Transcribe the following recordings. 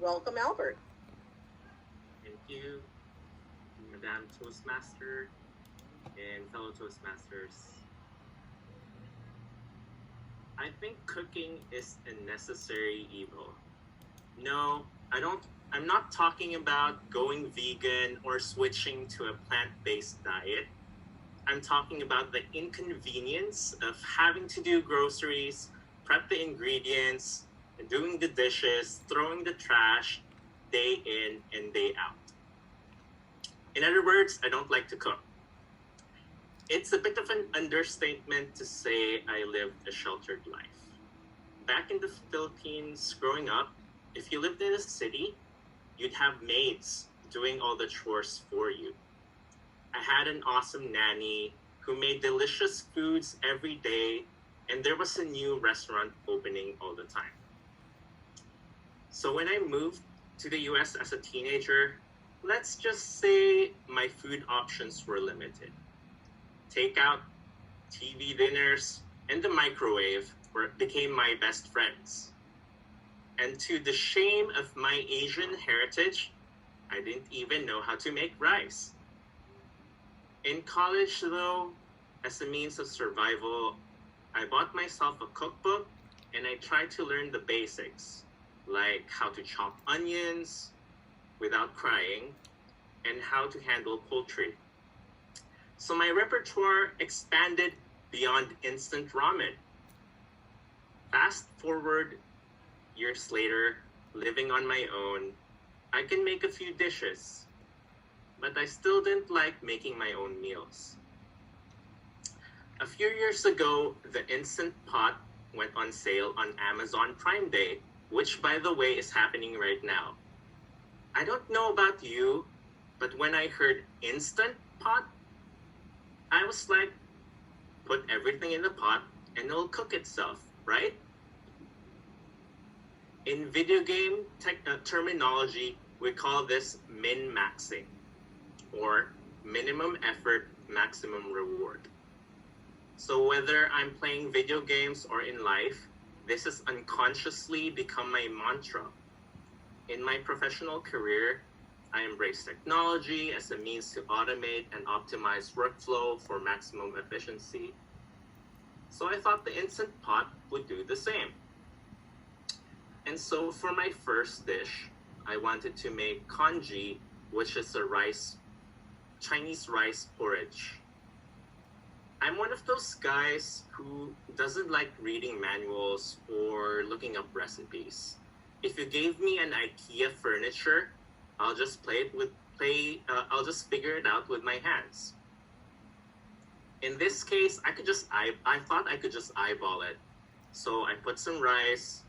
Welcome, Albert. Thank you, Madam Toastmaster and fellow Toastmasters. I think cooking is a necessary evil. No, I'm not talking about going vegan or switching to a plant-based diet. I'm talking about the inconvenience of having to do groceries, prep the ingredients, doing the dishes, throwing the trash day in and day out. In other words, I don't like to cook. It's a bit of an understatement to say I lived a sheltered life. Back in the Philippines, growing up, if you lived in a city, you'd have maids doing all the chores for you. I had an awesome nanny who made delicious foods every day, and there was a new restaurant opening all the time. So when I moved to the US as a teenager, let's just say my food options were limited. Takeout, TV dinners, and the microwave became my best friends. And to the shame of my Asian heritage, I didn't even know how to make rice. In college, though, as a means of survival, I bought myself a cookbook and I tried to learn the basics, like how to chop onions without crying and how to handle poultry. So my repertoire expanded beyond instant ramen. Fast forward years later, living on my own, I can make a few dishes, but I still didn't like making my own meals. A few years ago, the Instant Pot went on sale on Amazon Prime Day, which, by the way, is happening right now. I don't know about you, but when I heard Instant Pot, I was like, put everything in the pot and it'll cook itself, right? In video game terminology, we call this min-maxing, or minimum effort, maximum reward. So whether I'm playing video games or in life, this has unconsciously become my mantra. In my professional career, I embrace technology as a means to automate and optimize workflow for maximum efficiency. So I thought the Instant Pot would do the same. And so for my first dish, I wanted to make congee, which is a Chinese rice porridge. I'm one of those guys who doesn't like reading manuals or looking up recipes. If you gave me an IKEA furniture, I'll just I'll just figure it out with my hands. In this case, I thought I could just eyeball it. So I put some rice,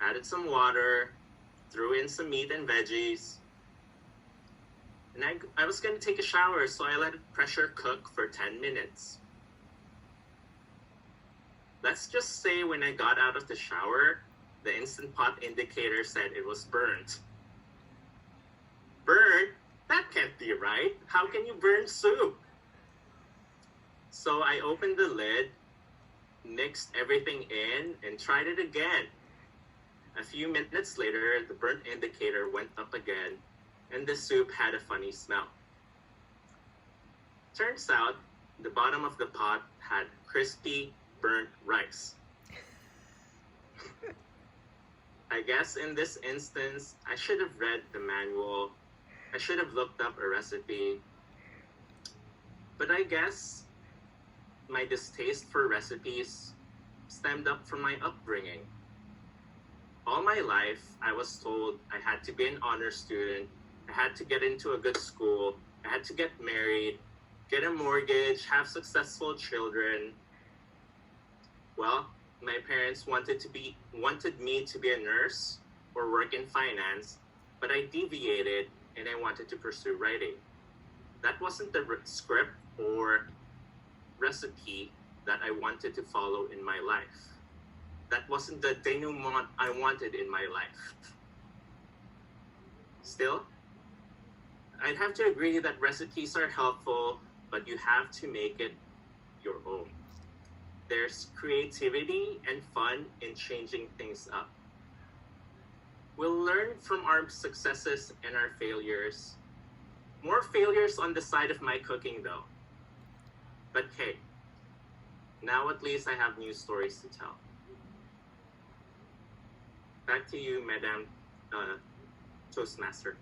added some water, threw in some meat and veggies. And I was going to take a shower, so I let it pressure cook for 10 minutes. Let's just say when I got out of the shower, the Instant Pot indicator said it was burnt. Burnt? That can't be right. How can you burn soup? So I opened the lid, mixed everything in, and tried it again. A few minutes later, the burnt indicator went up again, and the soup had a funny smell. Turns out, the bottom of the pot had crispy, burnt rice. I guess in this instance, I should have read the manual. I should have looked up a recipe. But I guess my distaste for recipes stemmed up from my upbringing. All my life, I was told I had to be an honor student, I had to get into a good school, I had to get married, get a mortgage, have successful children. Well, my parents wanted me to be a nurse or work in finance, but I deviated and I wanted to pursue writing. That wasn't the script or recipe that I wanted to follow in my life. That wasn't the denouement I wanted in my life. Still, I'd have to agree that recipes are helpful, but you have to make it your own. There's creativity and fun in changing things up. We'll learn from our successes and our failures. More failures on the side of my cooking, though. But hey, now at least I have new stories to tell. Back to you, Madam Toastmaster.